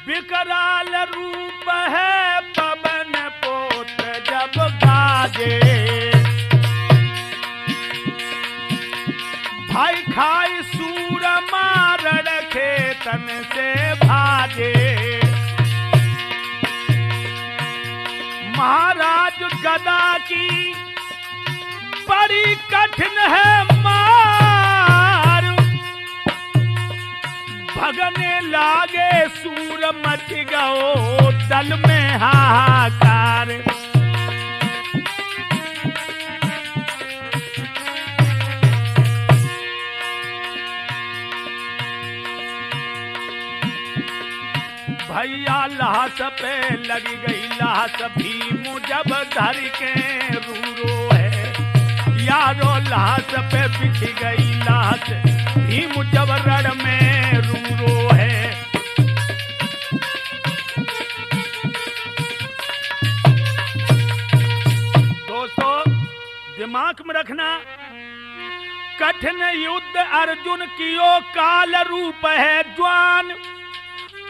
विकराल रूप है पवन पोत जब गाजे, भाई खाई सूर मारण खेतन से भाजे। महाराज गदा की बड़ी कठिन है मार, भगने लागे सूर मच गओ दल में हाहाकार। भैया लाश पे लगी गई लाश, भीम जब धर के रो है, यारो लाश पे बिछ गई लाश, भीम जब रण में रो है। दोस्तों दिमाग में रखना, कठिन युद्ध अर्जुन कियो काल रूप है ज्वान,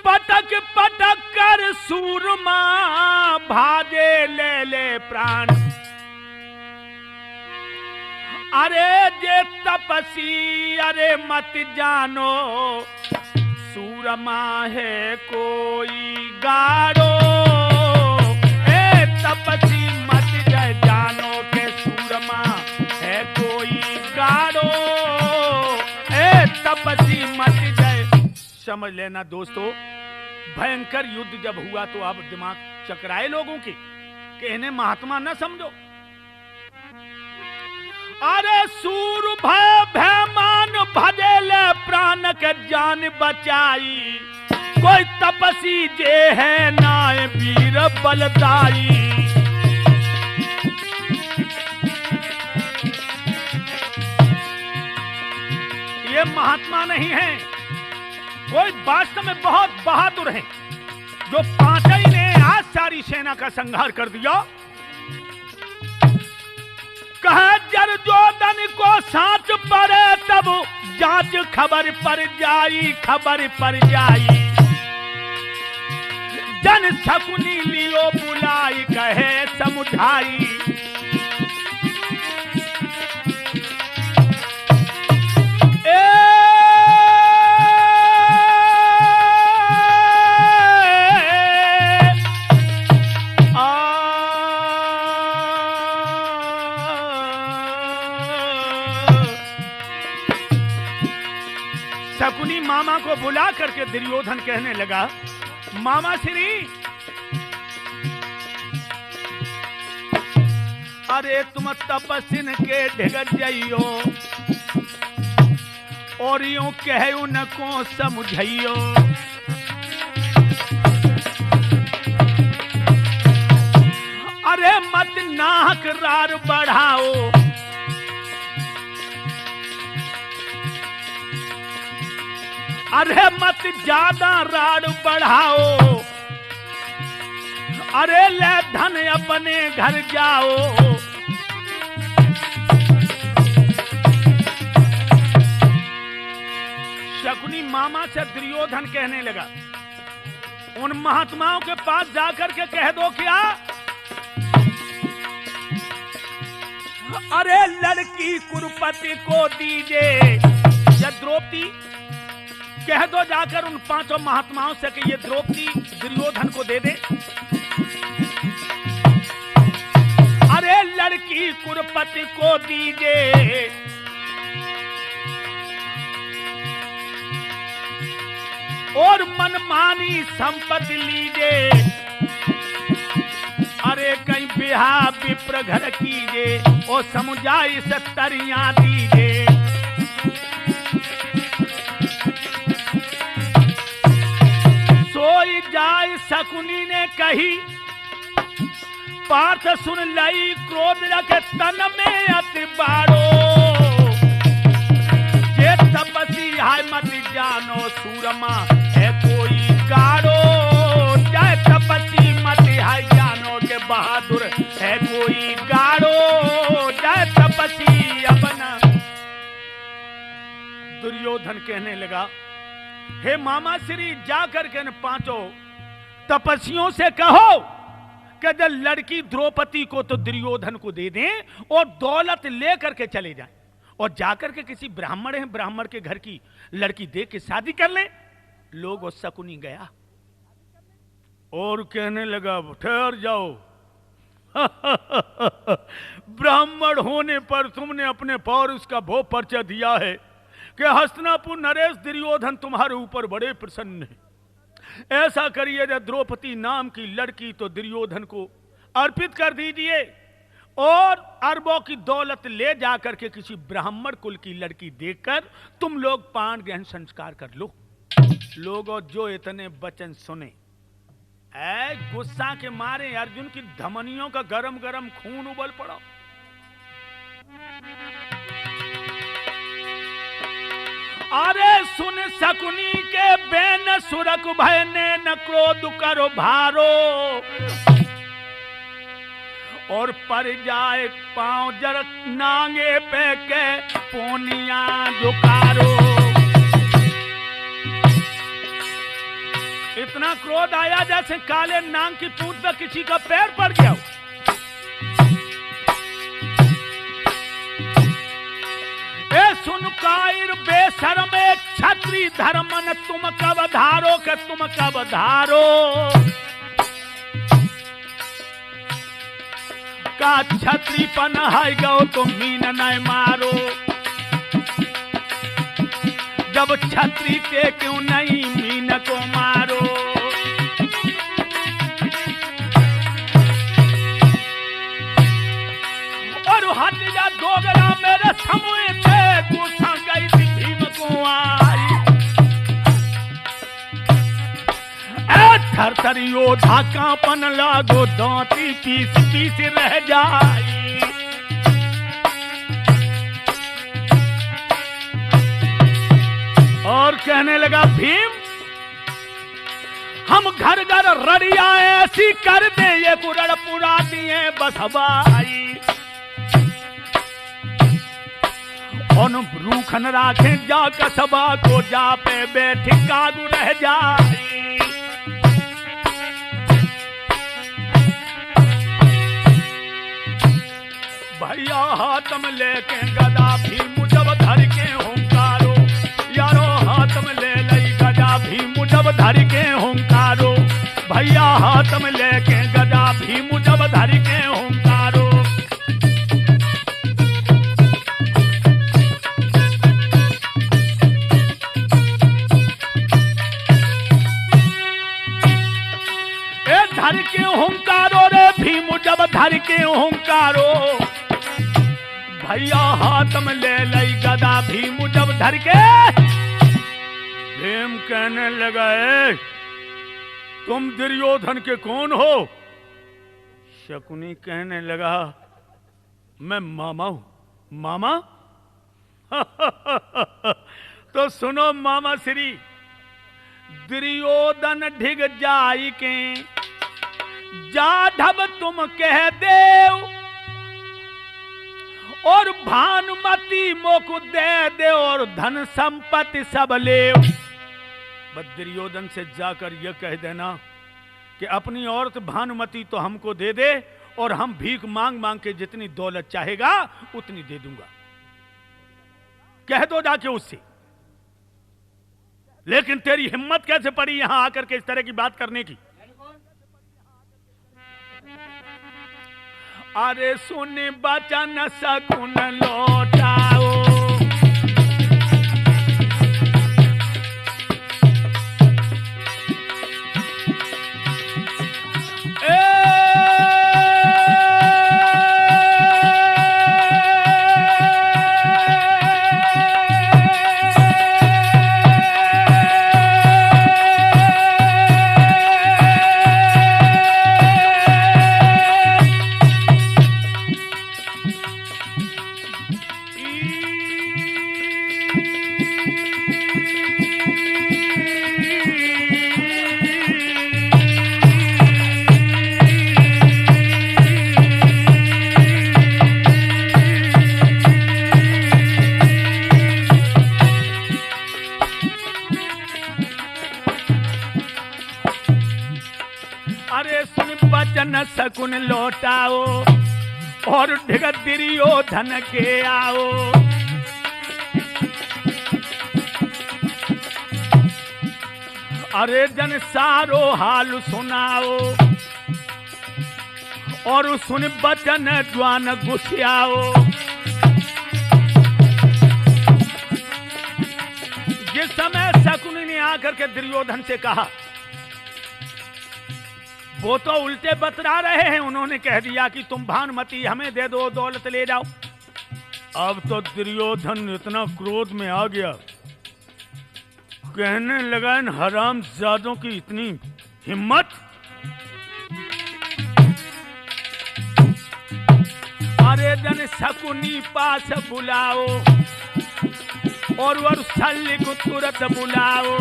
पटक पटक कर सूरमा भाजे ले ले प्राण। अरे जे तपसी अरे मत जानो, सूरमा है कोई गाड़ो। ए तपसी मत जानो के सूरमा है कोई गाड़ो। ए तपसी मत समझ लेना दोस्तों, भयंकर युद्ध जब हुआ तो आप दिमाग चकराए लोगों की कि इन्हें महात्मा न समझो। अरे सूर भय भयमान भजेले प्राण के जान बचाई, कोई तपसी जे है नाय वीर बलदाई। ये महात्मा नहीं है, कोई वास्तव में बहुत बहादुर है, जो पांचई ने आज सारी सेना का संहार कर दिया। कहा जर जोधन को साथ पड़े तब जांच खबर पर जाई, खबर पर जाई। जन शकुनी लियो बुलाई कहे समुझाई। शकुनी मामा को बुला करके दुर्योधन कहने लगा, मामा श्री, अरे तुम तपस्विन के ढिग जाइयो और यूं कह उनको समझाइयो। अरे मत नाक रार बढ़ाओ, अरे मत ज्यादा राड़ बढ़ाओ। अरे ले धन अपने घर जाओ। शकुनी मामा से दुर्योधन कहने लगा, उन महात्माओं के पास जाकर के कह दो क्या, अरे लड़की कुरुपति को दीजिए। या द्रौपदी कह दो जाकर उन पांचों महात्माओं से कि ये द्रौपदी दुर्योधन को दे दे। अरे लड़की कुरुपति को दीजिए। और मनमानी संपत्ति लीजिए। अरे कहीं बिहार विप्र घर कीजिए और समुझाई सत्तरियां दीजिए। सोई जाय शकुनी ने कही, पार्थ सुन लई क्रोध रख तन में अति बाड़ो। ये तपसी है मत जानो, सूरमा है कोई गाड़ो। जय तपसी मत है जानो के बहादुर है कोई गाड़ो। जय तपसी अपना। दुर्योधन कहने लगा, हे मामा श्री जाकर के न पांचों तपस्वियों से कहो कि जब लड़की द्रौपदी को तो दुर्योधन को दे दें और दौलत लेकर के चले जाएं और जाकर के किसी ब्राह्मण है ब्राह्मण के घर की लड़की दे के शादी कर लें। लोग शकुनी गया और कहने लगा ठहर जाओ ब्राह्मण होने पर तुमने अपने पौरुष का भो परिचय दिया है कि हस्तिनापुर नरेश दुर्योधन तुम्हारे ऊपर बड़े प्रसन्न है। ऐसा करिए जब द्रौपदी नाम की लड़की तो दुर्योधन को अर्पित कर दीजिए और अरबों की दौलत ले जाकर के किसी ब्राह्मण कुल की लड़की देकर तुम लोग पाण ग्रहण संस्कार कर लो। लोगों जो इतने वचन सुने गुस्सा के मारे अर्जुन की धमनियों का गरम गरम खून उबल पड़ा। अरे सुन शकुनी के बेन सुरक भय ने न क्रोध करो भारो और पर जाए पांव जर नांगे पे के पोनिया दुकारो। इतना क्रोध आया जैसे काले नांग की पूंछ पे किसी का पैर पड़ गया। ए सुन कायर बेशर्म क्षत्रिय धर्मन तुम कब धारो के तुम कब धारो का छत्री पन है गो तुम मीन नहीं मारो। जब छत्री ते क्यों नहीं मीन को मारो। और हट जा दोगरा मेरे समूह थे गुस्सा गई थी भीम को आई। थर थर योद्धा कांपन लागो दांती पीस पीस रह जाई। और कहने लगा भीम हम घर घर रड़िया ऐसी कर दे ये कुरड़ पुरा दिए बस हवाई। उन रूखन राखे जा कसबा को जा पे बैठी कागू रह जाई। भैया हाथ में लेके गदा भीम जब धर के हुंकारो। यारो हाथ में ले लई गदा भीम जब धर के हुंकारो। भैया हाथ में लेके गदा भीम जब धर के हुंकारो। ए धर के हुंकारो रे भीम जब धर के हुंकारो। भैया हाथ में ले लई गदा भीम जब धर के। भीम कहने लगा तुम दुर्योधन के कौन हो। शकुनी कहने लगा मैं मामा हूं। मामा तो सुनो मामा श्री दुर्योधन ढिग जाई के जाढ़व तुम कह देव और भानुमति मोकु दे और धन संपत्ति सब ले। दुर्योधन से जाकर यह कह देना कि अपनी औरत भानुमति तो हमको दे दे और हम भीख मांग मांग के जितनी दौलत चाहेगा उतनी दे दूंगा। कह दो जाके उससे। लेकिन तेरी हिम्मत कैसे पड़ी यहां आकर के इस तरह की बात करने की। अरे सुन बचन शकुन लौटाओ। अरे सुन बचन शकुन लौटाओ और ढिगत दुर्योधन के आओ। अरे जन सारो हाल सुनाओ और सुन बचन ज्वान गुस्सियाओ। जिस समय शकुन ने आकर के दुर्योधन से कहा, वो तो उल्टे बतरा रहे हैं, उन्होंने कह दिया कि तुम भानुमति हमें दे दो, दौलत ले जाओ। अब तो दुर्योधन इतना क्रोध में आ गया, कहने लगा इन हरामजादों की इतनी हिम्मत। अरे जन शकुनी पास बुलाओ और शल्य को तुरंत बुलाओ।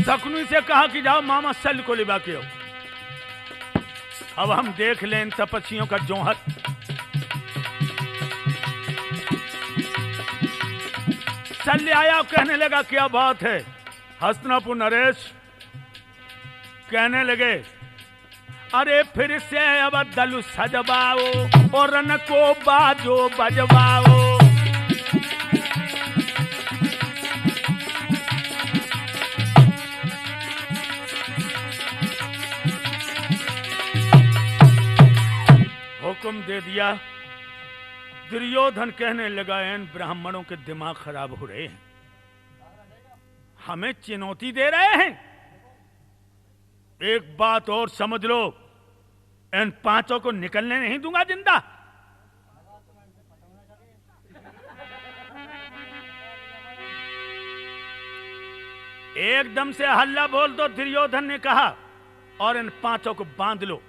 शकुनी से कहा कि जाओ मामा शल्य को लिबा के आओ। अब हम देख लें इन तपस्वियों का जोहर। शल्य आया, कहने लगा क्या बात है हस्तिनापुर नरेश। कहने लगे अरे फिर से अब दल सजवाओ और रन को बाजो बजवाओ। हुक्म दे दिया। दुर्योधन कहने लगा इन ब्राह्मणों के दिमाग खराब हो रहे हैं, हमें चुनौती दे रहे हैं। एक बात और समझ लो, इन पांचों को निकलने नहीं दूंगा जिंदा। एकदम से हल्ला बोल दो, दुर्योधन ने कहा, और इन पांचों को बांध लो।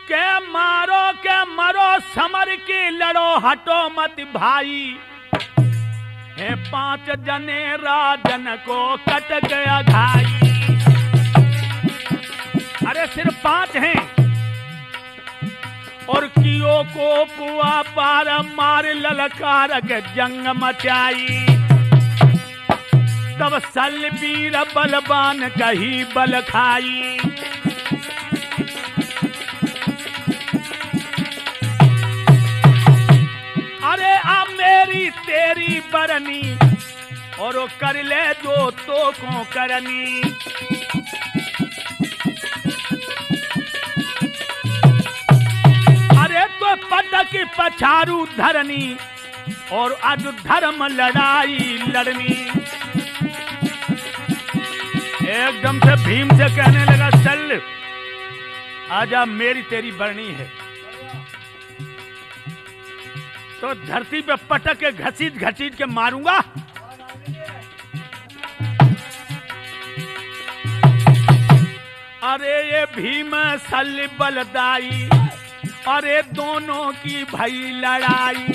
के मारो के मरो समर की लड़ो, हटो मत भाई। हे पांच जने राजन को कट गया घाई। अरे सिर्फ पांच हैं और कियो को पुआ पार मार ललकार के जंग मचाई। तब शल्य वीर बलवान कही बल खाई। अरे आ मेरी तेरी बरनी और वो कर ले जो तो को करनी। अरे तो पटक पछारू धरनी और आज धर्म लड़ाई लड़नी। एकदम से भीम से कहने लगा चल आजा, मेरी तेरी बरनी है। तो धरती पे पटक के घसीट घसीट के मारूंगा। अरे ये भीम शल्य बलदाई, अरे दोनों की भई लड़ाई।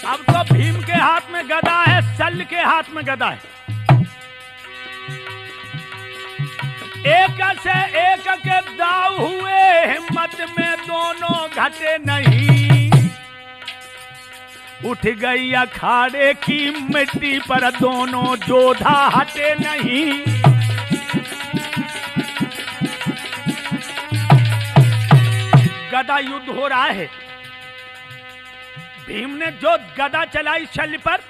अब तो भीम के हाथ में गदा है, शल्य के हाथ में गदा है। एक से एक के दाव हुए, हिम्मत में दोनों घटे नहीं। उठ गई अखाड़े की मिट्टी पर, दोनों जोधा हटे नहीं। गदा युद्ध हो रहा है। भीम ने जो गदा चलाई शल्य पर,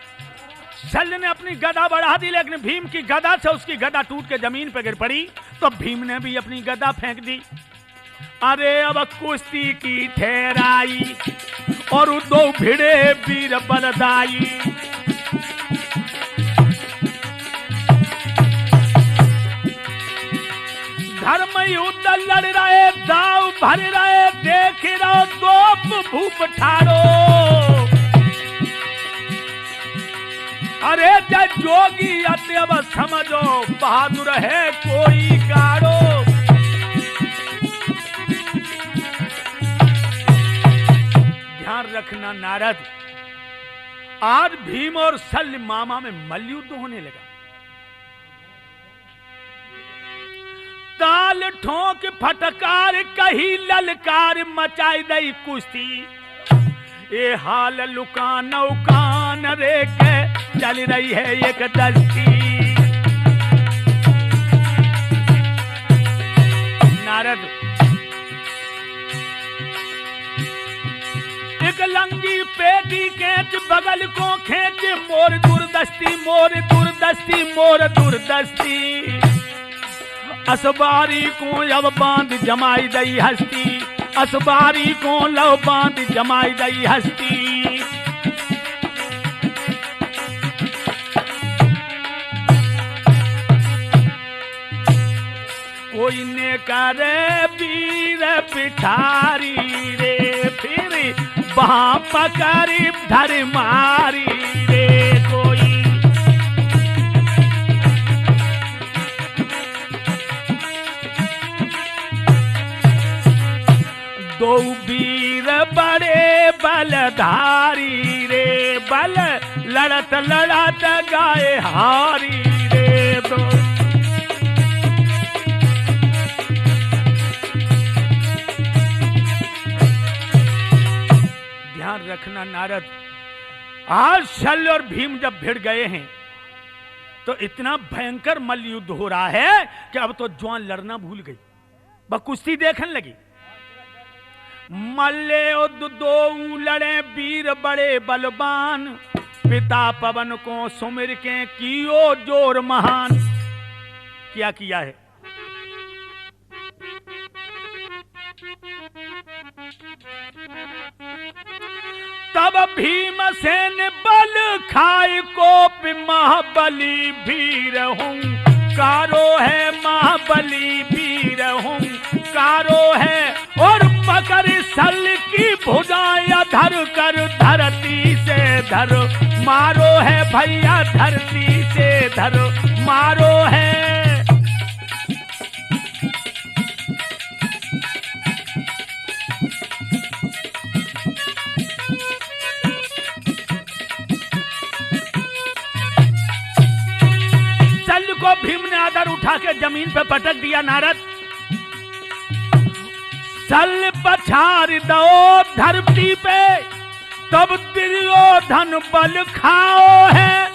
शल्य ने अपनी गदा बढ़ा दी, लेकिन भीम की गदा से उसकी गदा टूट के जमीन पर गिर पड़ी। तो भीम ने भी अपनी गदा फेंक दी। अरे अब कुश्ती की ठहराई और दो भिड़े वीर बलदाई। धर्म युद्ध लड़ रहे, दाव भर रहे, देख रहो तोप भूप ठाड़ो। अरे जय जोगी अत्यव समझो, बहादुर है कोई गाड़ो। ध्यान रखना नारद, आज भीम और शल्य मामा में मल्लयुद्ध होने लगा। ताल ठोक फटकार कही ललकार मचाई दई कुश्ती ए हाल लुकान उकान रे के चल रही है एक दस्ती। नारद एक लंगी पेटी खेच बगल को खेच मोर दुर्दस्ती मोर दुर्दस्ती मोर दुर्दस्ती। असबारी को अब बांध जमाई दई हस्ती असबारी को लव बांध जमाई दई हस्ती। कोई ने करे वीर पिठारी रे फिर वहां पकड़ी धर मारी रे कोई। दो वीर बड़े बलधारी रे बल लड़त लड़त गाए हारी रे दो। ध्यान रखना नारद, आज शल्य और भीम जब भिड़ गए हैं तो इतना भयंकर मल्ल युद्ध हो रहा है कि अब तो जवान लड़ना भूल गई, वह कुश्ती देखने लगी। मल्ले युद्ध दो लड़े वीर बड़े बलवान पिता पवन को सुमिर के कियो जोर महान। क्या किया है? तब भीमसेन बल खाए कोप महाबली वीर हूं कारो है महाबली वीर हूं कारो है और पकड़ सल की भुजाएं धर कर धरती से धर मारो है भैया धरती से धर मारो है। को भीम ने आदर उठा के जमीन पे पटक दिया। नारद सल पछाड़ दो धरती पे तब दुर्योधन बल खाओ है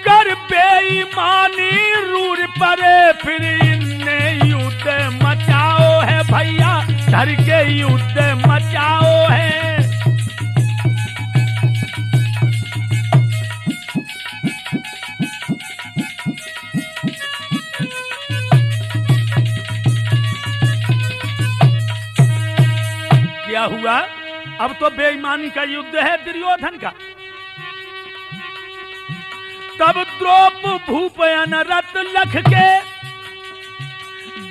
कर बेईमानी रूर परे फिर इनने युद्ध मचाओ है भैया धर के युद्ध मचाओ है। क्या हुआ? अब तो बेईमानी का युद्ध है दुर्योधन का। तब द्रौप भूपयन रत लख के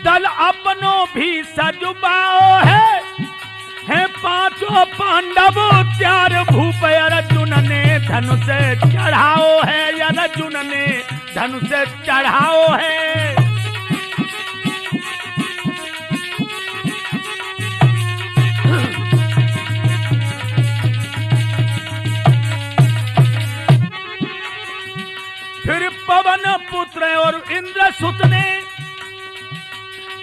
दल अपनों भी सजुबाओ है पांचों पांडव त्यार भूपय अर्जुन ने धनुष चढ़ाओ है या अर्जुन ने धनुष चढ़ाओ है। फिर पवन पुत्र और इंद्र सुत ने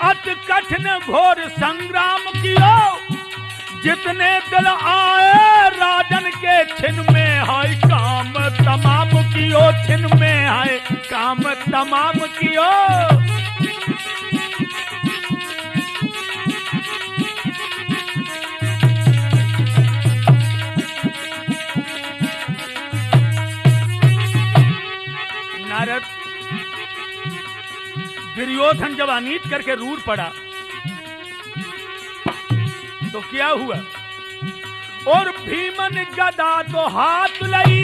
अति कठिन घोर संग्राम कियो जितने दल आए राजन के छिन में है काम तमाम कियो छिन में है काम तमाम कियो। नारद दुर्योधन जब अनीत करके रूर पड़ा तो क्या हुआ? और भीमन गदा तो हाथ लई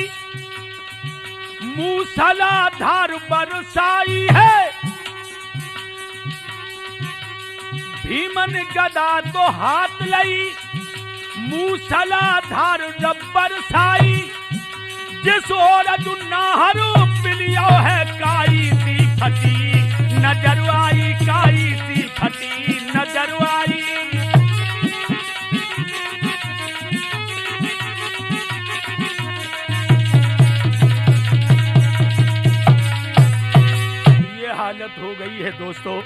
मूसलाधार बरसाई है। भीमन गदा तो हाथ लई मूसलाधार बरसाई जिस ओर अर्जुन नाहरू पिलियो है काई सी फटी नजर आई काई सी फटी नजर आई। ये हालत हो गई वही है दोस्तों,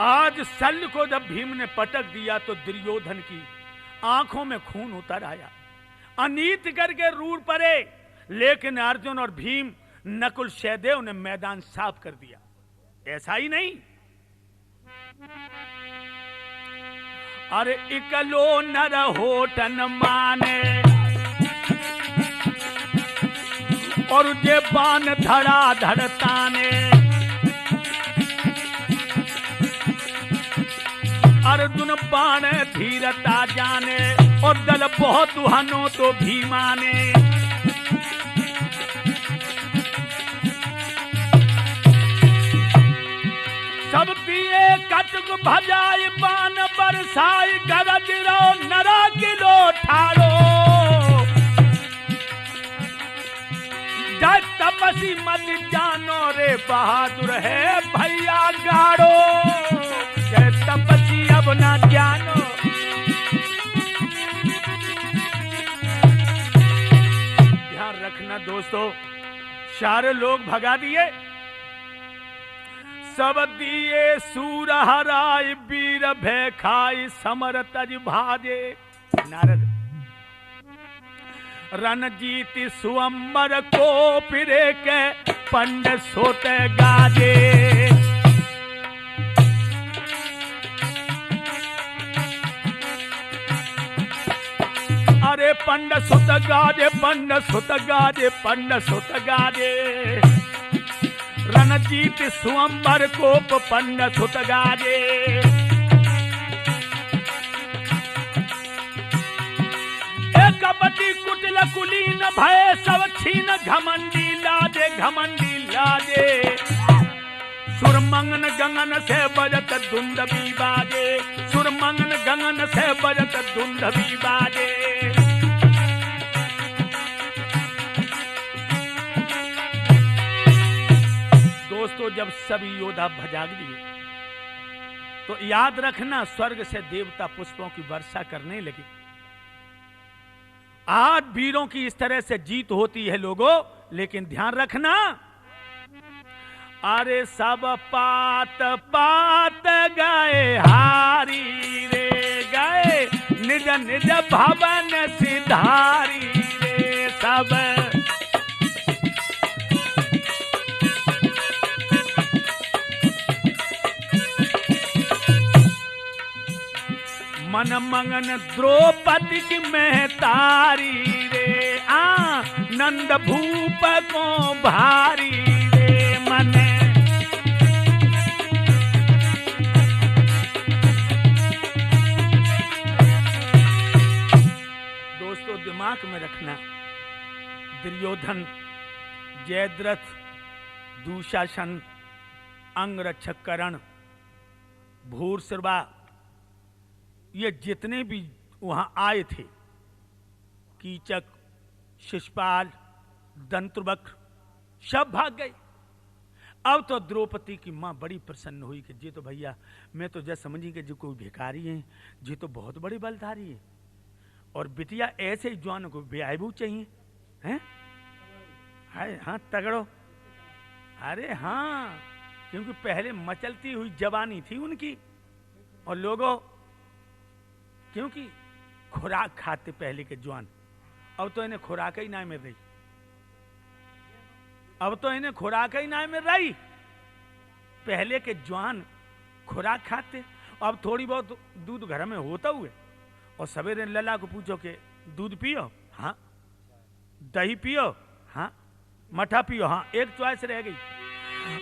आज शल्य को जब भीम ने पटक दिया तो दुर्योधन की आंखों में खून उतर आया, अनीत करके रूठ पड़े, लेकिन अर्जुन और भीम, नकुल, सहदेव ने मैदान साफ कर दिया। ऐसा ही नहीं, अरे इकलो नर होठन माने और जे बाण धड़ा धड़ताने, अर्जुन बाण धीरता जाने और दल बहुत हनो तो भीमाने। सब पिए कटक भजाई बाण बरसाई, गरज रो नरा किलो ठाड़ो, जय तपसी मत जानो रे बहादुर है भैया गाड़ो, जय तपसी अब ना जानो। ध्यान रखना दोस्तों, सारे लोग भगा दिए, सब दिए सूर हराय, वीर भय खाई समर तज भाजे। नारद, रणजीति सुअंबर को फिरे के पंड सोते गाजे, अरे पंड सुत गाजे, पंड सुत गाजे, पंड सुत गाजे, रणजीत सुअंबर कोप पंड सुत गाजे। कपटी कुटिल कुलीन भय सब छीन, घमंडी लाजे, घमंडी लाजे, सुरमंगन गंगन से बजत दुंदबी बाजे, सुरमंगन गंगन से बजत दुंदबी बाजे। दोस्तों, जब सभी योद्धा भजाग दिए तो याद रखना, स्वर्ग से देवता पुष्पों की वर्षा करने लगे। आज वीरों की इस तरह से जीत होती है लोगों, लेकिन ध्यान रखना, अरे सब पात पात गए हारी रे, गए निज निज भवन सिधारी रे, सब मन मंगन द्रौपदी की महतारी रे, नंद भूप को भारी रे मन। दोस्तों, दिमाग में रखना, दुर्योधन, जयद्रथ, दुशासन, अंगरक्षक कर्ण, भूरिश्रवा, ये जितने भी वहां आए थे, कीचक, शिशुपाल, दंतवक्र, सब भाग गए। अब तो द्रौपदी की मां बड़ी प्रसन्न हुई कि जी तो भैया, मैं तो जैसे समझी कि जो कोई भिखारी है, जी तो बहुत बड़ी बलधारी है, और बिटिया ऐसे ही जवान को ब्याहबू चाहिए हैं। हाँ तगड़ो, अरे हाँ, क्योंकि पहले मचलती हुई जवानी थी उनकी, और लोगों क्योंकि खुराक खाते पहले के जवान, अब तो इन्हें खुराक ही ना मिल रही, अब तो इन्हें खुराक ही ना मिल रही। पहले के जवान खुराक खाते, अब थोड़ी बहुत दूध घर में होता हुए, और सवेरे लला को पूछो कि दूध पियो, हाँ, दही पियो, हाँ, मठा पियो, हाँ, एक चॉइस रह गई।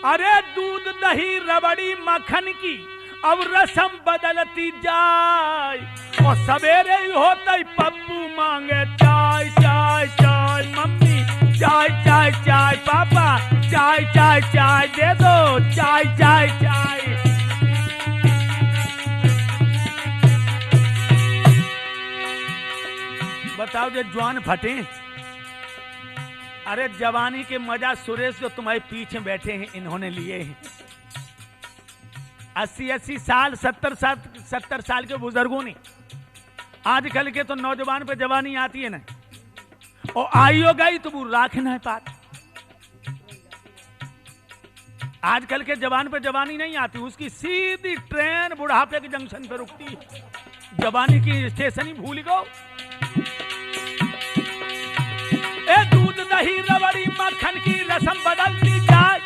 अरे दूध दही रबड़ी मक्खन की अब रसम बदलती जाए, और सवेरे ही होता ही पप्पू मांगे चाय चाय चाय, मम्मी चाय चाय चाय, पापा चाय चाय चाय दे दो, चाय चाय चाय। बताओ जे जवान फटे। अरे जवानी के मजा सुरेश जो तुम्हारे पीछे बैठे हैं इन्होंने लिए हैं। 80-80 साल 70 साल के बुजुर्गों ने, आजकल के तो नौजवान पे जवानी आती है ना, और आई हो गई तो वो राख ना पात। आजकल के जवान पे जवानी नहीं आती, उसकी सीधी ट्रेन बुढ़ापे के जंक्शन पे रुकती है। जवानी की स्टेशन ही भूल गो। ए दूध दही रबड़ी मक्खन की रसम बदलती जाए,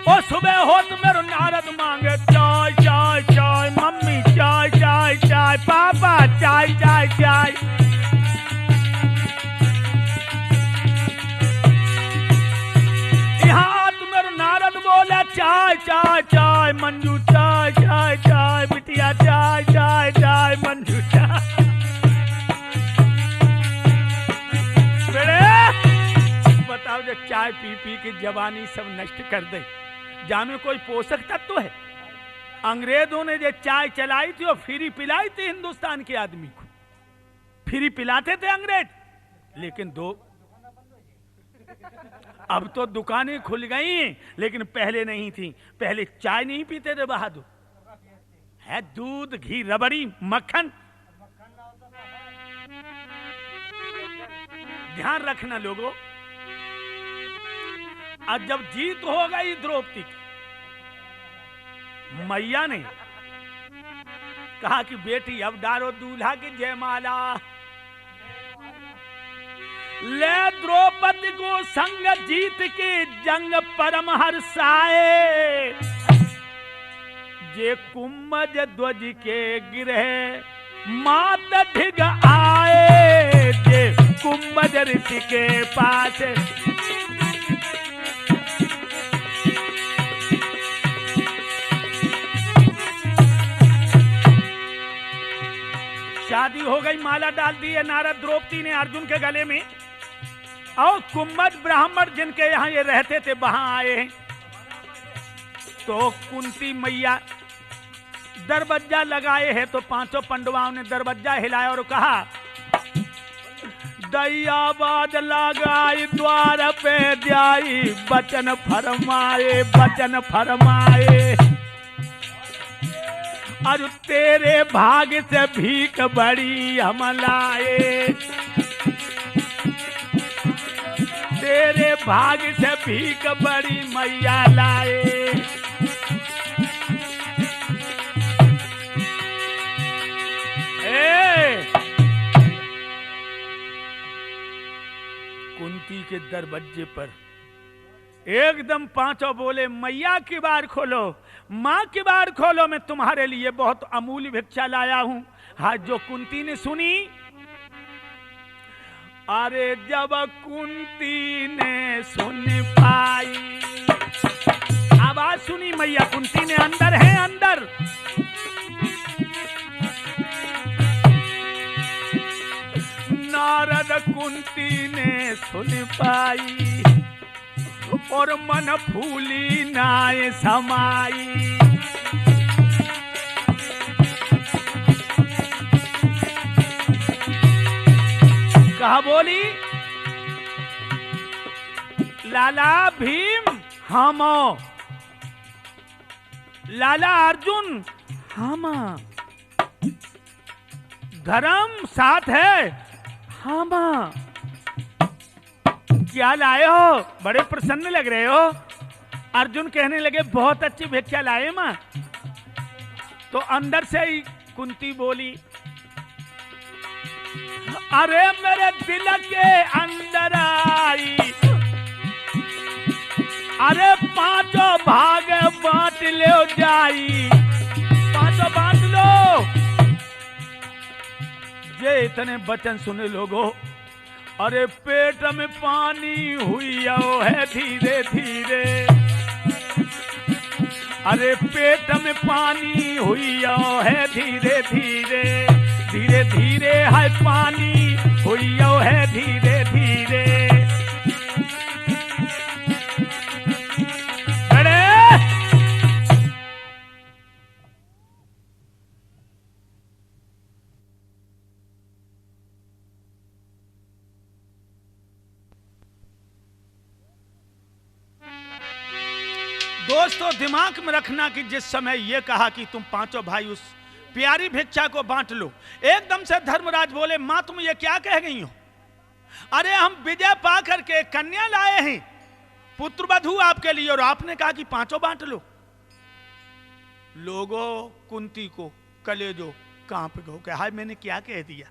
और सुबह हो तो मेरे नारद मांगे चाय चाय चाय, मम्मी चाय चाय चाय, पापा चाय चाय चाय। यहाँ तो मेरे नारद बोला चाय चाय चाय, मंजू चाय चाय चाय, बिटिया चाय चाय चाय, मंजू चाय। बताओ जो चाय पी पी के जवानी सब नष्ट कर दे, जामे कोई पोषक तत्व है? अंग्रेजों ने जो चाय चलाई थी और फ्री पिलाई थी हिंदुस्तान के आदमी को, फ्री पिलाते थे अंग्रेज। लेकिन अब तो दुकानें खुल गई, लेकिन पहले नहीं थी। पहले चाय नहीं पीते थे बहादुर, है दूध घी रबड़ी मक्खन। ध्यान रखना लोगों, आज जब जीत हो गई द्रौपदी की, मैया ने कहा कि बेटी अब डालो दूल्हा की जयमाला, ले द्रौपदी को संग जीत के जंग परम हर्षाए, जे कुंभज ध्वज के गिरह मात ढिग आए, जे कुंभज ऋषि के पास। शादी हो गई, माला डाल दी है नारद द्रौपदी ने अर्जुन के गले में, और कुंभज ब्राह्मण जिनके यहाँ ये रहते थे वहां आए हैं। तो कुंती मैया दरवाजा लगाए हैं, तो पांचों पंडवाओं ने दरवाजा हिलाया और कहा दयाबाद लगाई द्वार पे जाई, बचन फरमाए बचन फरमाए, और तेरे भाग्य से भीख बड़ी हम लाए, तेरे भाग्य से भीख बड़ी मैया लाए। कुंती के दरवाजे पर एकदम पांचों बोले मैया की बार खोलो, माँ की बार खोलो, मैं तुम्हारे लिए बहुत अमूल्य भिक्षा लाया हूं। हाँ, जो कुंती ने सुनी, अरे जब कुंती ने सुन पाई, आवाज सुनी मैया कुंती ने, अंदर है अंदर, नारद कुंती ने सुन पाई, और मन फूली नाय समाई। कहा बोली, लाला भीम हम, लाला अर्जुन हम, धर्म साथ है हम। क्या लाए हो? बड़े प्रसन्न लग रहे हो। अर्जुन कहने लगे बहुत अच्छी भिक्षा लाए मां। तो अंदर से ही कुंती बोली, अरे मेरे दिल के अंदर आई, अरे पांचों भाग बांट लो जाई, पांचों बांट लो। ये इतने वचन सुने लोगों, अरे पेट में पानी हुई है धीरे धीरे, अरे पेट में पानी हुई है धीरे धीरे, धीरे धीरे है पानी हुई है धीरे धीरे। दोस्तों दिमाग में रखना कि जिस समय यह कहा कि तुम पांचों भाई उस प्यारी भिक्षा को बांट लो, एकदम से धर्मराज बोले मां तुम ये क्या कह गई हो? अरे हम विजय पा करके कन्या लाए हैं पुत्र वधू आपके लिए, और आपने कहा कि 5 बांट लो। लोगों कुंती को कलेजो कांप गो कि हाय मैंने क्या कह दिया,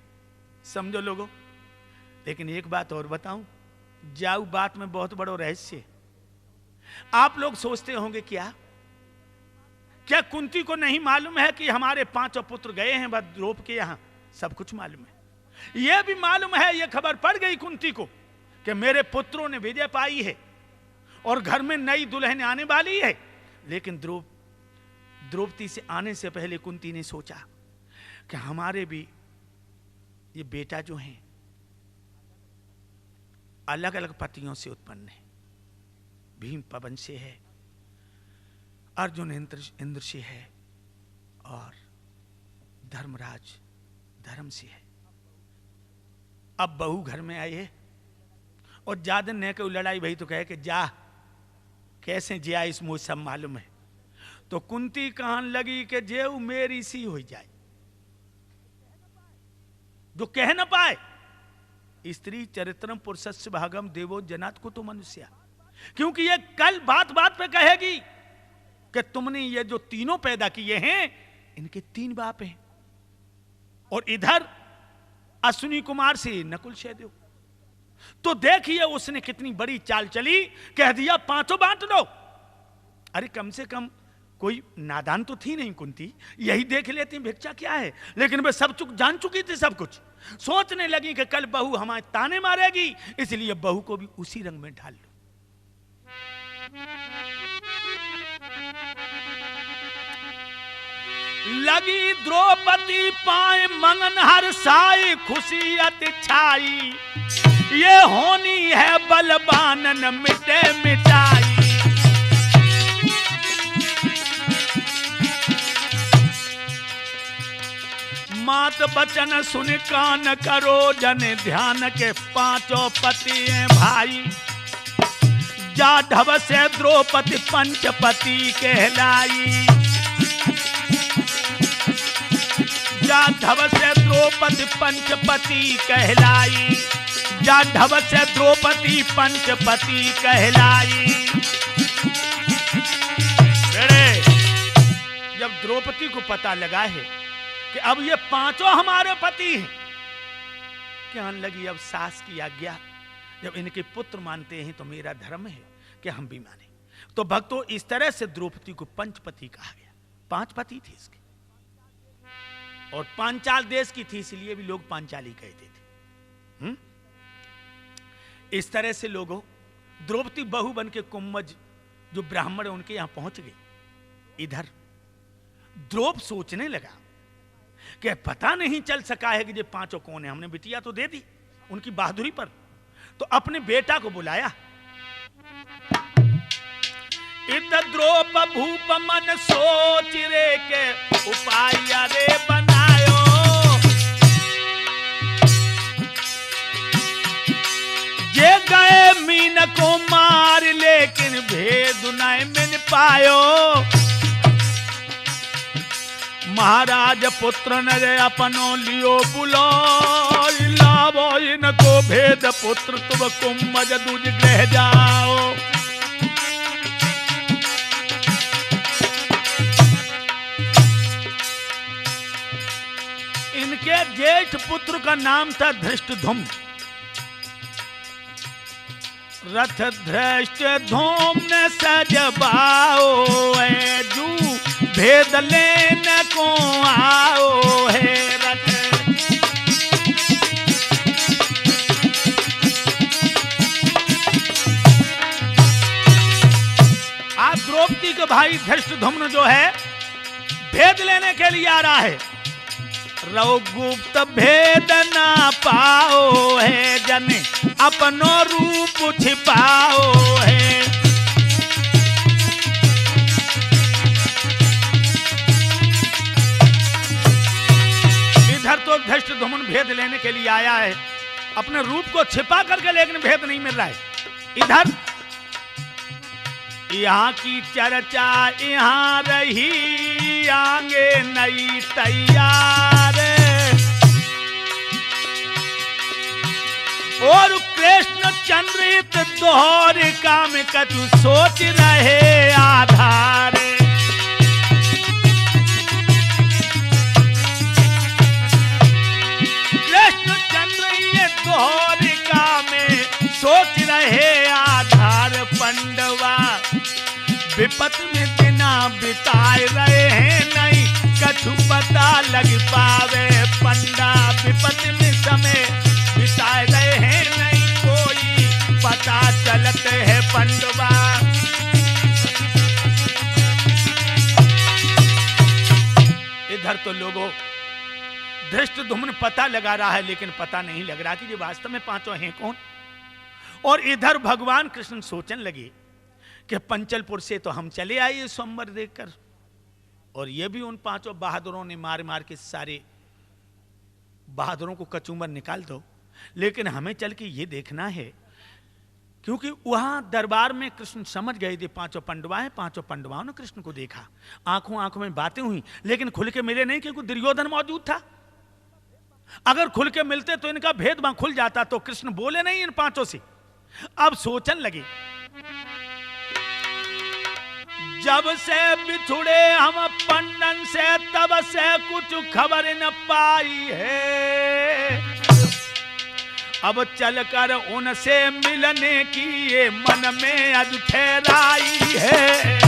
समझो लोगों। लेकिन एक बात और बताऊं, जाऊ बात में बहुत बड़ा रहस्य है। आप लोग सोचते होंगे क्या कुंती को नहीं मालूम है कि हमारे 5 पुत्र गए हैं द्रौप के यहां? सब कुछ मालूम है। यह भी मालूम है, यह खबर पड़ गई कुंती को कि मेरे पुत्रों ने विजय पाई है और घर में नई दुल्हन आने वाली है। लेकिन द्रौपदी से आने से पहले कुंती ने सोचा कि हमारे भी ये बेटा जो हैं अलग अलग पतियों से उत्पन्न है। भीम पवन से है, अर्जुन इंद्र से है, और धर्मराज धर्म से है। अब बहू घर में आई है और ज्यादा न कोई लड़ाई भई तो कहे कि जा कैसे जिया इस मुझे सब मालूम है। तो कुंती कहन लगी कि जेऊ मेरी सी हो जाए, जो कह न पाए। स्त्री चरित्रम पुरुषस्य भागम देवो जनात को तो मनुष्य, क्योंकि ये कल बात बात पे कहेगी कि तुमने ये जो तीनों पैदा किए हैं इनके 3 बाप हैं। और इधर अश्विनी कुमार से नकुल सहदेव। तो देखिए उसने कितनी बड़ी चाल चली, कह दिया 5 बांट दो। अरे कम से कम कोई नादान तो थी नहीं कुंती, यही देख लेती भिक्षा क्या है। लेकिन वे सब जान चुकी थी सब कुछ। सोचने लगी कि कल बहू हमारे ताने मारेगी, इसलिए बहू को भी उसी रंग में ढाल लो। लगी द्रौपदी पाए मंगन हर साई, खुशी अति छाई। ये होनी है बलवानन मिटे मिटाई। मात बचन सुन कान करो जन ध्यान के 5 पति हैं भाई। जाढ़व से द्रौपदी पंचपति कहलाई। जाढ़व से द्रौपदी पंचपति कहलाई। जाढ़व से द्रौपदी पंचपति कहलाई। जब द्रौपदी को पता लगा है कि अब ये 5 हमारे पति हैं, कहने लगी अब सास की आज्ञा, जब इनके पुत्र मानते हैं तो मेरा धर्म है कि हम भी माने। तो भक्तों इस तरह से द्रौपदी को पंचपति कहा गया। 5 पति थे इसके, और पांचाल देश की थी, इसलिए भी लोग पांचाली कहते थे। इस तरह से लोगों द्रौपदी बहू बन के कुम्मज जो ब्राह्मण है उनके यहां पहुंच गई। इधर द्रौप सोचने लगा कि पता नहीं चल सका है कि ये 5 कौन है। हमने बिटिया तो दे दी उनकी बहादुरी पर, तो अपने बेटा को बुलाया। इत द्रौप भूप मन सोच रे के उपाय रे बनायो। ये गए मीन को मार लेकिन भेद नहीं मिल पायो। महाराज पुत्र ने अपनो लियो बुलो, लावो इनको भेद पुत्र तुम कुम्मज दूज ग्रह जाओ। इनके जेठ पुत्र का नाम था धृष्टधुम्न। रथ धृष्टधुम्न सजबाओ है, जू भेद लेने को आओ है रथ। आज द्रौपदी के भाई धृष्टधुम्न जो है भेद लेने के लिए आ रहा है। रघुगुप्त भेद ना पाओ है, जने अपनो रूप छिपाओ है। इधर तो धृष्टद्युम्न भेद लेने के लिए आया है, अपने रूप को छिपा करके, लेकिन भेद नहीं मिल रहा है। इधर यहाँ की चर्चा यहाँ रही, आगे नई तैयार। और कृष्ण चंद्रित दोहर काम कछु सोच रहे आधार। कृष्ण चंद्र ये दोहर काम सोच रहे आधार। पंडवा विपत में दिना बिताए रहे हैं, नहीं कछु पता लग पावे। पंडा विपत में समय बिताए रहे हैं, नहीं कोई पता चलत है पंडवा। इधर तो लोगों धृष्टद्युम्न पता लगा रहा है, लेकिन पता नहीं लग रहा कि ये वास्तव में पांचों हैं कौन। और इधर भगवान कृष्ण सोचने लगे कि पंचलपुर से तो हम चले आए स्वयंवर देखकर, और ये भी उन पांचों बहादुरों ने मार मार के सारे बहादुरों को कचूमर निकाल दो, लेकिन हमें चल के ये देखना है, क्योंकि वहां दरबार में कृष्ण समझ गए थे पांचों पंडवा हैं। पांचों पंडवाओं ने कृष्ण को देखा, आंखों आंखों में बातें हुई, लेकिन खुल के मिले नहीं, क्योंकि दुर्योधन मौजूद था। अगर खुल के मिलते तो इनका भेद वहां खुल जाता, तो कृष्ण बोले नहीं इन पांचों से। अब सोचन लगे, जब से बिछुड़े हम पंडन से, तब से कुछ खबर न पाई है। अब चलकर उनसे मिलने की ये मन में आज ठहराई है।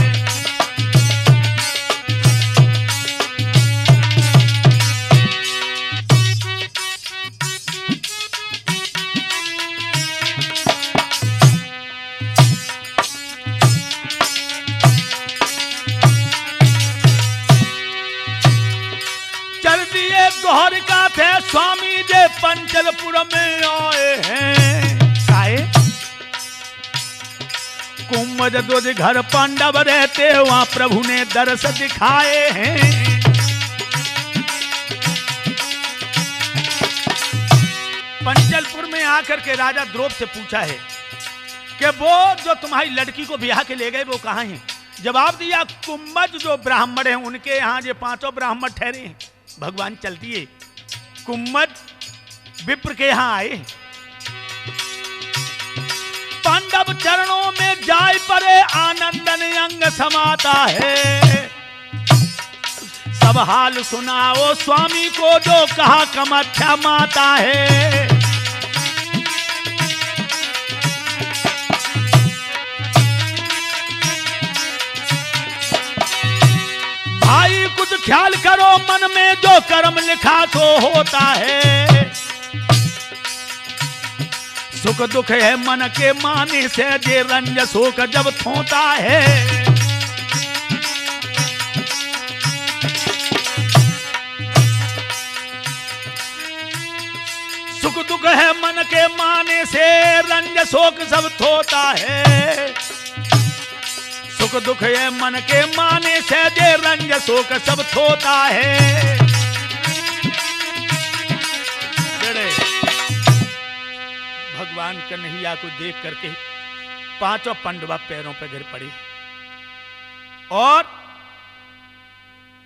दोहर का थे स्वामी जे पंचलपुर में आए हैं। काहे कुंभज दूध घर पांडव रहते, वहां प्रभु ने दर्श दिखाए हैं। पंचलपुर में आकर के राजा द्रौपद से पूछा है कि वो जो तुम्हारी लड़की को ब्याह के ले गए वो कहां हैं। जवाब दिया, कुंभज जो ब्राह्मण हैं उनके यहाँ ये पांचों ब्राह्मण ठहरे हैं। भगवान चलती है, कुम्मद विप्र के यहां आए, पांडव चरणों में जाय परे आनंदन अंग समाता है। सब हाल सुनाओ स्वामी को, जो कहा कमच्छा माता है। भाई कुछ ख्याल करो मन में, जो कर्म लिखा तो होता है। सुख दुख है मन के माने से, जे रंज शोक जब थोता है। सुख दुख है मन के माने से, रंज शोक सब थोता है। सुख दुख है मन के माने से, जे रंज शोक सब थोता है। भगवान कन्हैया को देख करके पांचों पंडवा पैरों पर गिर पड़ी, और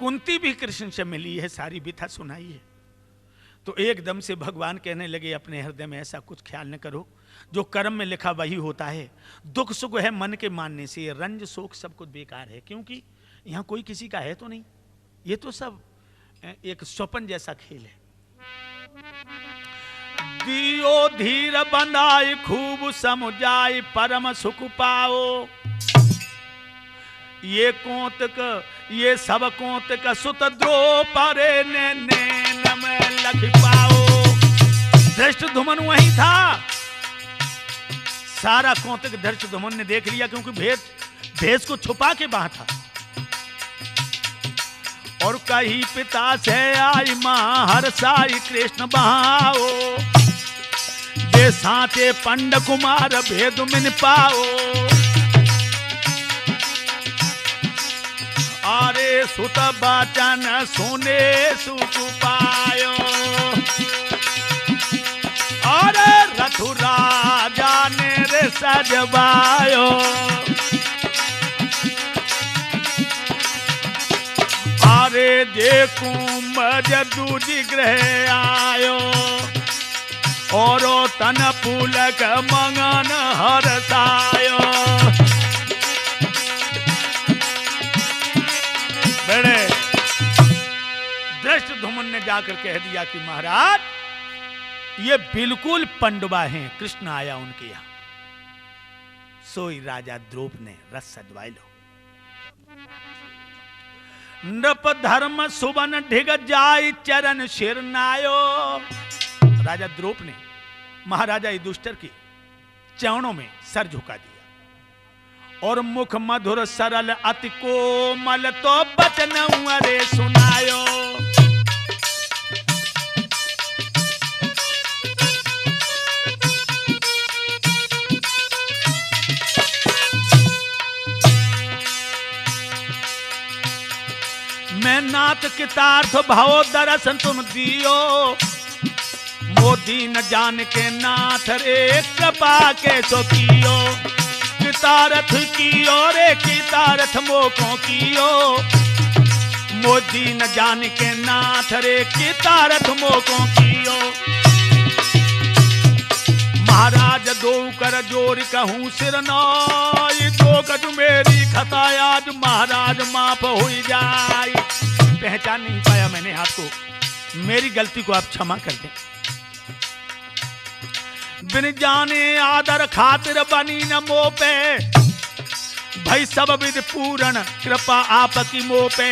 कुंती भी कृष्ण से मिली है, सारी व्यथा सुनाई है। तो एकदम से भगवान कहने लगे अपने हृदय में, ऐसा कुछ ख्याल न करो, जो कर्म में लिखा वही होता है। दुख सुख है मन के मानने से, रंज शोक सब कुछ बेकार है, क्योंकि यहां कोई किसी का है तो नहीं, ये तो सब एक स्वप्न जैसा खेल है। दियो धीर बंधाई खूब समुझाई, परम सुख पाओ। ये कोंतक ये सब कोंतक सुत द्रौपदे ने नैन में लख पाओ। धृष्टद्युम्न वही था, सारा कोंतक धृष्टद्युम्न ने देख लिया, क्योंकि भेष को छुपा के वहां था। और कही पिता से आई मां हर्षाई कृष्ण बहाओ। बे साचे पंड कुमार भेद मिन पाओ। अरे सुत बचन सुने सुख पायो। अरे रथु राजा ने रे सजवायो। अरे देखूं मज दूजी ग्रह आयो। और तन पुलक मंगन हरसायो। बड़े धृष्टद्युम्न ने जाकर कह दिया कि महाराज ये बिल्कुल पंडवा हैं, कृष्ण आया उनके यहां। सोई राजा द्रुप ने रस सदवाई लो। नृप धर्म सुवन ढिग जाय चरण शिरनायो। राजा द्रुप ने महाराजा युधिष्ठिर की चरणों में सर झुका दिया और मुख मधुर सरल अति कोमल तो बचन अरे सुनायो। मैं नाथ कितार्थ भाव दरसन तुम दियो। मोदी न जान के नाथ रे कृपा के सो कियो। कितारथ कियो रे कितारथ मोको कियो। मोदी न जान के नाथ रे कितारथ मोको कियो। महाराज दो कर जोर कहूं सिरनाई। दो गज मेरी खता आज महाराज माफ हो जाए। पहचान नहीं पाया मैंने आपको, मेरी गलती को आप क्षमा कर दें। बिन जाने आदर खातिर बनी न मोह पे। भाई सब विध पूर्ण कृपा आपकी मोह पे।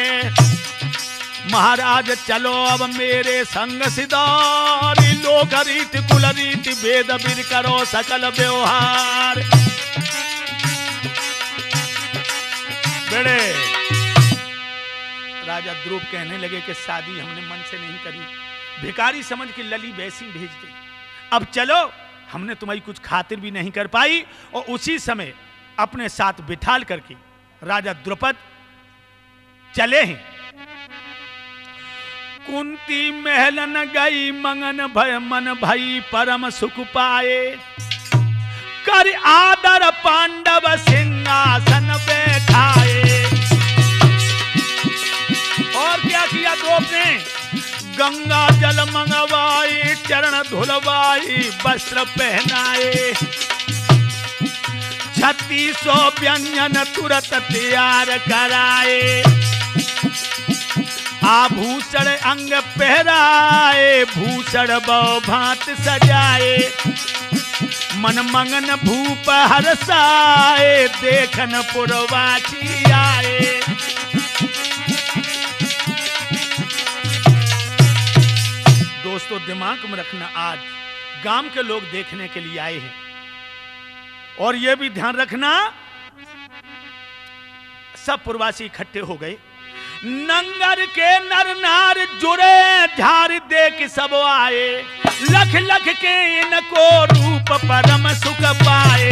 महाराज चलो अब मेरे संग सिदारी। लोक रीति कुल रीति वेद विद करो सकल व्यवहार। बड़े राजा द्रुप कहने लगे कि शादी हमने मन से नहीं करी, भिखारी समझ के लली वैसी भेज दी। अब चलो, हमने तुम्हारी कुछ खातिर भी नहीं कर पाई। और उसी समय अपने साथ बिठाल करके राजा द्रुपद चले हैं। कुंती महलन गई मंगन भय मन भई परम सुख पाए। कर आदर पांडव सिंहासन बैठाए। और क्या किया द्रुपद ने? गंगा जल मंगवाई चरण धुलवाई वस्त्र पहनाए। 3600 व्यंजन तुरंत तैयार कराए। आभूषण अंग पहराए भूषण बहु भांत सजाए। मन मंगन भूप हरसाए देखन पुरवासी आए। दोस्तों दिमाग में रखना, आज गांव के लोग देखने के लिए आए हैं और यह भी ध्यान रखना सब पुरवासी इकट्ठे हो गए। नंगर के नर नार जुड़े झार देख सब आए। लख लख के इनको रूप परम सुख पाए।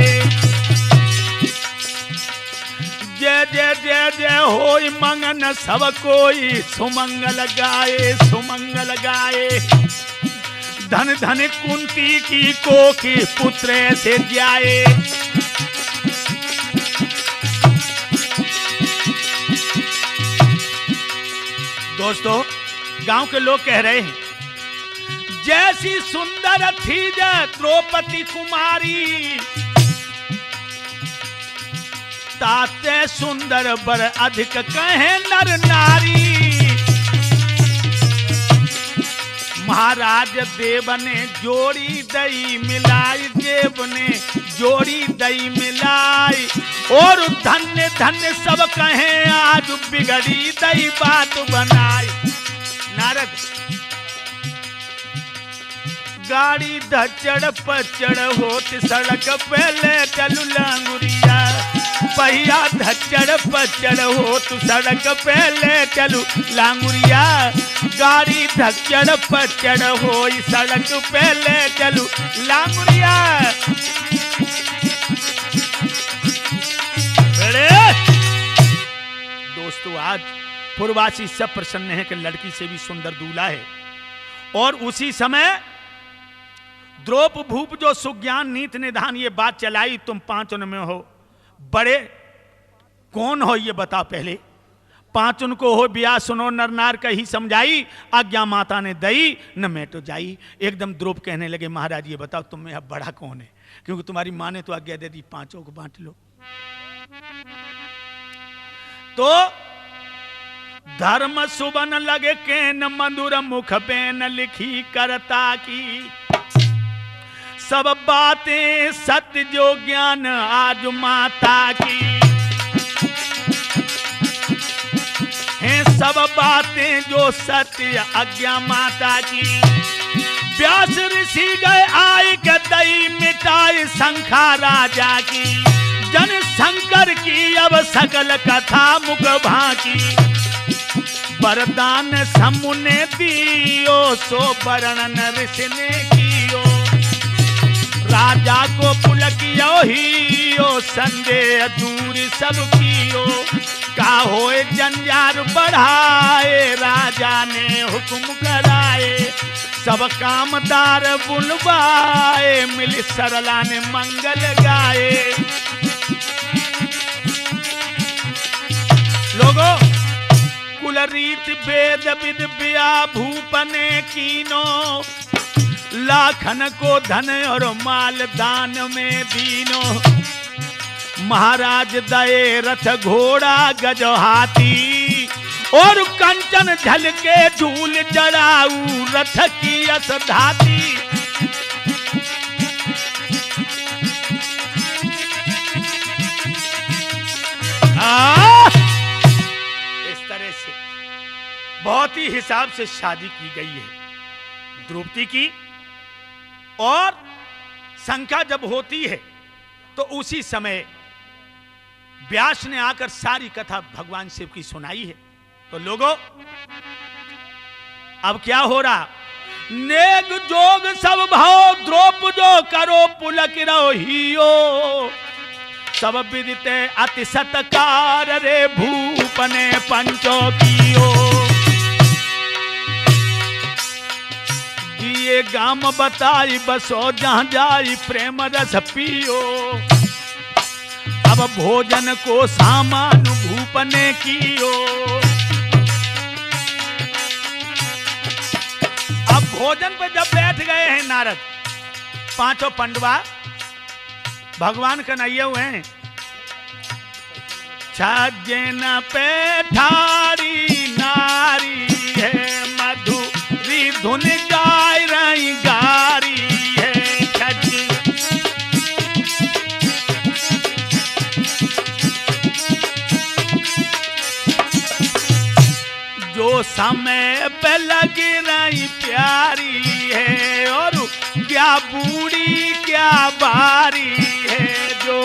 जय जय जय जय होय मंगन सब कोई सुमंगल गाए सुमंगल गाए। धन धन कुंती की कोखी पुत्र से जाए। दोस्तों गांव के लोग कह रहे हैं जैसी सुंदर थी जय द्रौपदी कुमारी। ताते सुंदर बर अधिक कहे नर नारी। महाराज देव ने जोड़ी दई मिलाई। देव ने जोड़ी दई मिलाई। और धन्य धन्य सब कहे आज बिगड़ी दई बात बनाई। नारद गाड़ी धचड़ पचड़ होत सड़क पहले चलू लांगुरिया। पहिया धचड़ पचड़ होत सड़क पहले चलू लांगुरिया। गाड़ी धचड़ पचड़ हो सड़क पहले चलू लांगुरिया। दोस्तों आज पुरवासी सब प्रसन्न है कि लड़की से भी सुंदर दूल्हा है। और उसी समय द्रौप भूप जो सुज्ञान नीत निधान ये बात चलाई। तुम पांचों में हो, बड़े कौन हो ये बताओ पहले। पांच उनको हो बिया सुनो नर नार कही समझाई, आज्ञा माता ने दई न मैं तो जाई। एकदम द्रुप कहने लगे महाराज ये बताओ तुम में अब बड़ा कौन है, क्योंकि तुम्हारी माँ ने तो आज्ञा दे दी पांचों को बांट लो। तो धर्म सुबन लगे केन मधुर मुख बेन लिखी करता की, सब बातें सत्य जो ज्ञान आज माता की हैं, सब बातें जो सत्य आज्ञा माता की। व्यास ऋषि गए आय के दई मिटाई शंखा राजा की, जन शंकर की अब सकल कथा मुख भाकी। वरदान समुने दियो सो वर्णन ऋषि ने कियो, राजा को पुलकियो हियो संदेह दूर सब कियो। का होए जंजार बढ़ाए राजा ने हुक्म कराए, सब कामदार बुलवाए मिल सरला ने मंगल गाए। लोगों कुल रीत वेद विद बिया भूपने कीनो, लाखन को धन और माल दान में दीनो। महाराज दये रथ घोड़ा गज हाथी, और कंचन झलके झूल जड़ाऊ रथ की यस धाती। इस तरह से बहुत ही हिसाब से शादी की गई है द्रौपदी की। और शंका जब होती है तो उसी समय व्यास ने आकर सारी कथा भगवान शिव की सुनाई है। तो लोगों अब क्या हो रहा, नेग जोग सब भाव द्रोप जो करो पुलक रहो हियो, सब विदिते अति सत्कार रे भूपने पंचो कियो। दिए गाम बताई बसो जहां जाई प्रेम रस पियो, अब भोजन को सामान भूपने कियो। अब भोजन पे जब बैठ गए हैं नारद, पांचों पंडवा भगवान कन्हैये हुए हैं। छजन पे ठारी नारी है, मधुरी धुन गाय रही गारी है। जो समय पे लग रही प्यारी है, और क्या बूढ़ी क्या बारी है। जो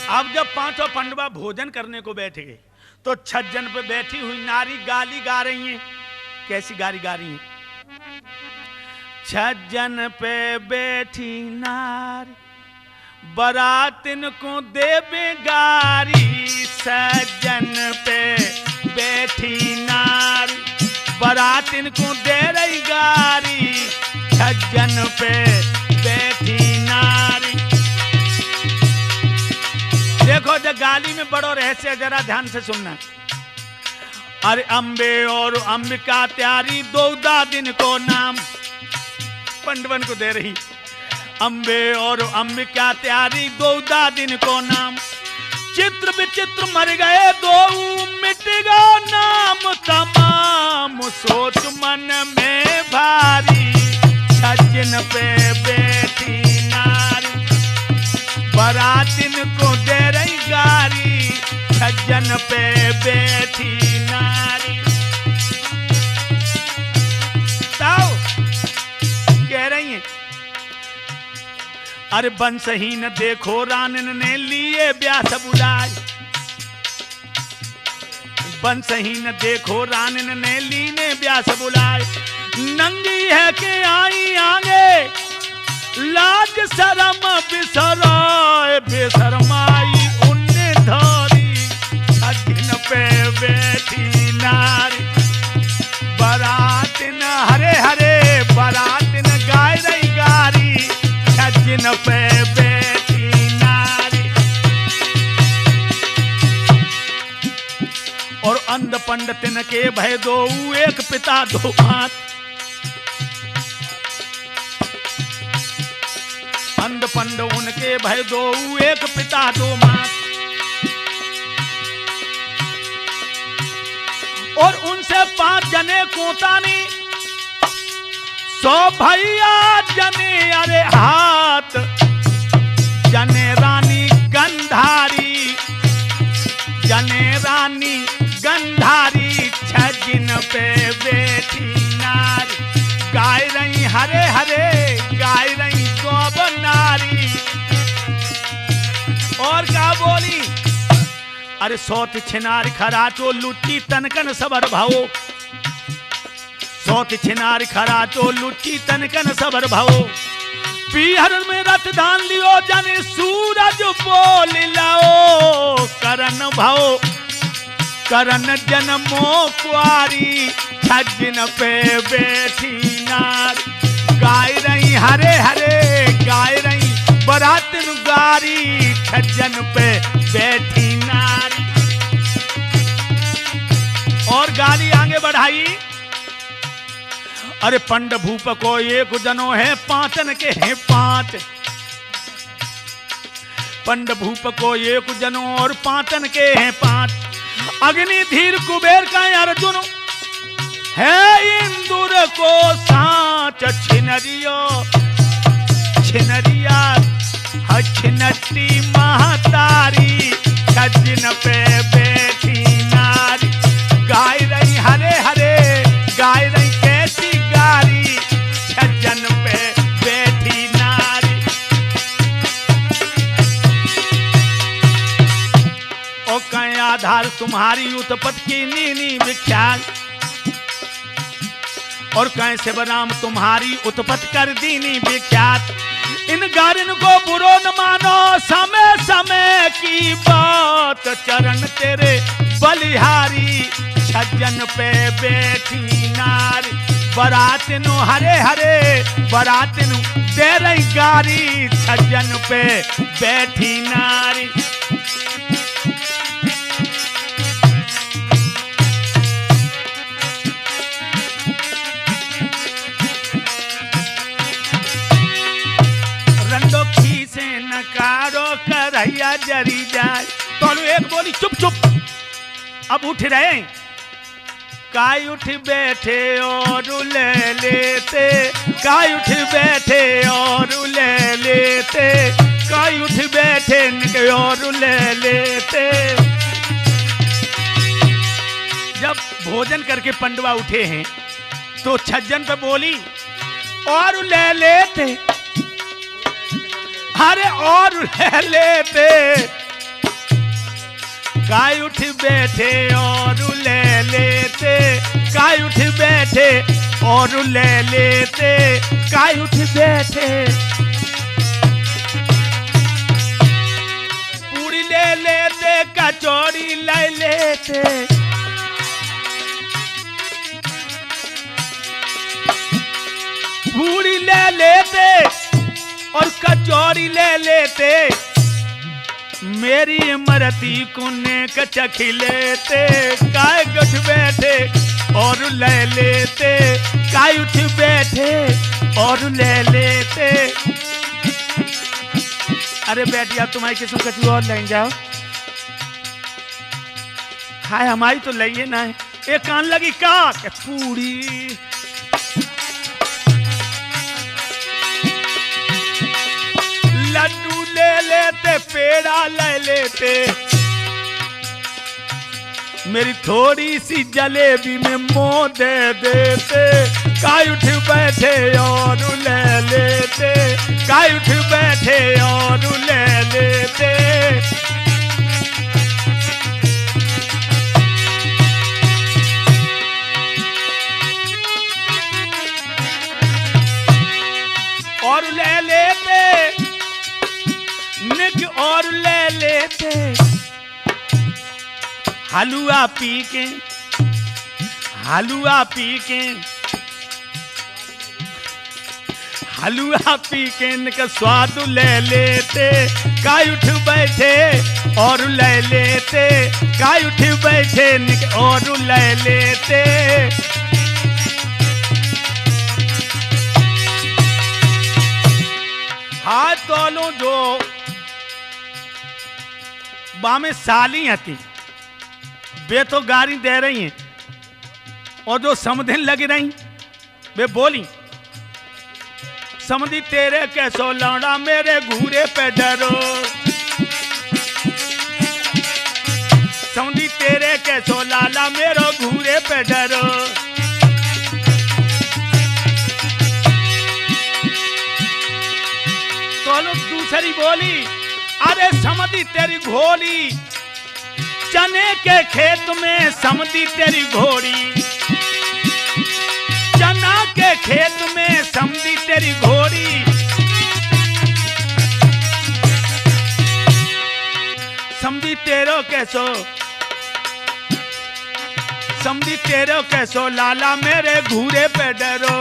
अब जब पांचों पंडवा भोजन करने को बैठ गए तो छज्जन पे बैठी हुई नारी गाली गा रही हैं। कैसी गाली गा रही हैं? छज्जन पे बैठी नारी बरातिन को देवे गारी, सज्जन पे बैठी नारी बरातिन को दे रही गारी, छज्जन पे बैठी नारी। देखो जब गाली में बड़ो रहस्य, जरा ध्यान से सुनना। अरे अंबे और अंबिका त्यारी दो दिन को नाम पंडवन को दे रही। अंबे और अंबिका त्यारी दो दिन को नाम, चित्र विचित्र मर गए दो मिट गो नाम तमाम। सोच मन में भारी, छज्जन पे बैठी नारी बरातिन को दे रही गारी, छज्जन पे बैठी नारी। ताओ कह रही हैं, अरे बंसहीन देखो रानन ने लिए ब्यास बुलाए, बंसहीन देखो रानन ने लीने ब्यास बुलाए। नंगी है के आई आगे लाज शरम बिसराए, बेशरमाई उन्ने धरी, छज्जन पे बैठी नारी बरातिन हरे हरे बरातिन गाय रही गारी, छज्जन पे अंध पंड तिनके भय दो, एक पिता दो मात। अंध पंड उनके भय दो, एक पिता दो मात। और उनसे 5 जने कोतानी, 100 भैया जने अरे हाथ। जने रानी गंधारी, जने रानी गंधारी, 6 जिन पे बैठी नारी। गाय रही हरे हरे, गाय रही गोब नारी। और क्या बोली, अरे 100 छिनार खराचो, लुच्ची तनकन सबर भाओ। 100 छिनार खराचो, लुच्ची तनकन सबर भाओ। पीहर में रथ धान लियो, जन सूरज बोल लाओ। करन भाओ, करन जन्मो कुआरी, 6 जिन पे बैठी नारी। गाय रही हरे हरे, गाय रही बरातन गारी, 6 जन पे बैठी नारी। और गाली आगे बढ़ाई, अरे पंड भूप को 1 जनो है, 5 के हैं 5। पंड भूप को 1 जनो और 5 के हैं 5। अग्नि धीर कुबेर का अर्जुन है, इंदुर को साच छिनरियो। छिनरिया छिनती महतारी, 6 जिन पे बैठी नारी। गाय रही हरे हरे, गाय रही कैसी गारी, 6 जन पे बैठी नारी। और कहीं आधार तुम्हारी उत्पत्ति की नीनी विख्यात। और कहीं से बराम तुम्हारी उत्पत्ति कर दीनी विख्यात। इन गारिन को बुरो न मानो, समय समय की बात। चरण तेरे बलिहारी, 6 जन पे बैठी नारी। बरातिनु हरे हरे, बरातिनु दे रही गारी, 6 जन पे बैठी नारी। नकारो करैया जरी जाए। तो एक बोली चुप चुप, अब उठ रहे। काय उठ बैठे और ले लेते, काय उठ बैठे और ले लेते, काय उठ बैठे और ले लेते। जब भोजन करके पंडवा उठे हैं तो 6 जन पे बोली और ले लेते, अरे और ले लेते। काय उठ बैठे और ले लेते, काय उठ बैठे और ले लेते, काय उठ बैठे। पूरी ले लेते, कचौड़ी ले लेते। पूरी ले लेते और कचौड़ी ले लेते। मेरी इमरती कुने कचखी लेते। काय उठ बैठे और ले लेते, काय उठ बैठे और ले लेते। अरे बैठिया, तुम्हारी किस्म कचू और ले जाओ। हाय हमारी तो लइए ना है। एक कान लगी का पूरी। लड्डू ले लेते, पेड़ा ले लेते। मेरी थोड़ी सी जलेबी में मोह दे देते। काय उठ बैठे और ले लेते, काय उठ बैठे और ले लेते। और ले लेते, निक और ले लेते। हलुआ पी के, हलुआ पी के, हलुआ पी के इनका स्वाद ले लेते। काय उठ बैठे और ले लेते, गाय उठ बैठे और ले लेते। हाथ तोलो जो बामे साली हती वे तो गारी दे रही हैं और जो समधिन लग रही वे बोली समझी तेरे कैसो लौड़ा मेरे घूरे पे डरो। समझी तेरे कैसो लाला मेरो घूरे पे डरो। तो दूसरी बोली अरे समझी तेरी घोड़ी चने के खेत में समझी तेरी घोड़ी। चना के खेत में समझी तेरी घोड़ी। समझी तेरो कैसो समझी तेरो कैसो लाला मेरे घूरे पे डरो।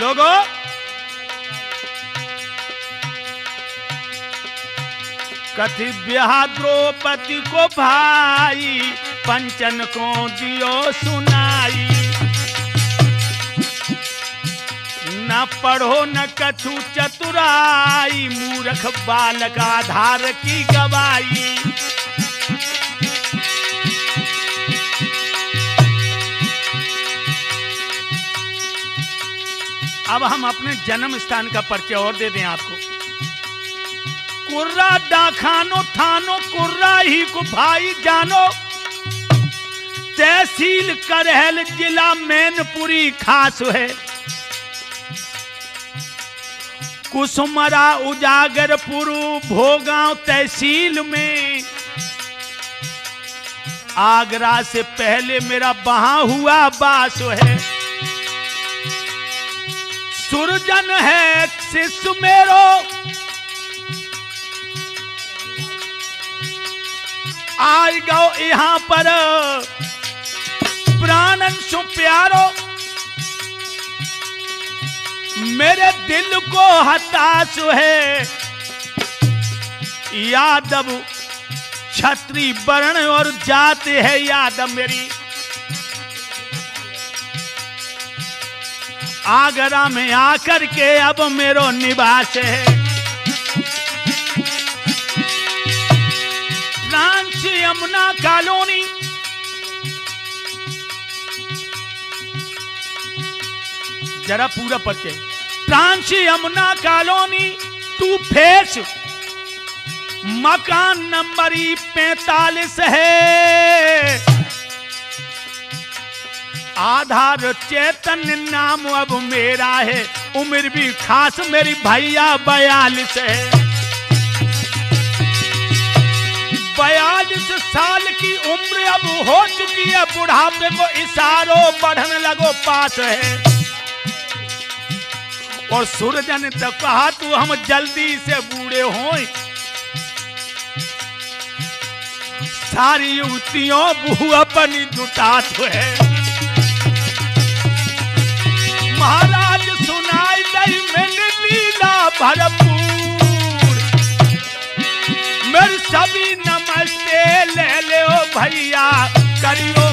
लोगों कथि ब्याह द्रौपदी को भाई पंचन को दियो सुनाई। न पढ़ो न कछु चतुराई मूर्ख बालक आधार की गवाई। अब हम अपने जन्म स्थान का परिचय और दे दें आपको। कुर्रा डाखानो थानो कुर्रा ही को भाई जानो। तहसील करहल जिला मैनपुरी खास है। कुसुमरा उजागरपुर भोगांव तहसील में। आगरा से पहले मेरा वहां हुआ बास है। सुरजन है शिष्य मेरो आज गो यहाँ पर प्राणन सु प्यारो। मेरे दिल को हताश है। यादव क्षत्रिय वर्ण और जात है यादव मेरी। आगरा में आकर के अब मेरो निवास है। ट्रांस यमुना कॉलोनी जरा पूरा परिचय। ट्रांस यमुना कॉलोनी 2 फेस मकान नंबर 45 है। आधार चैतन्य नाम अब मेरा है। उम्र भी खास मेरी भैया 42 है। 42 साल की उम्र अब हो चुकी है। बुढ़ापे को इशारों बढ़ने लगो पास है। और सूरजन ने तो कहा तू हम जल्दी से बूढ़े हों। सारी युवतियों बहू अपनी जुटात है। महाराज सुनाई दई मैंने लीला भरपूर। मेरे सभी नमस्ते ले ले ओ भैया करियो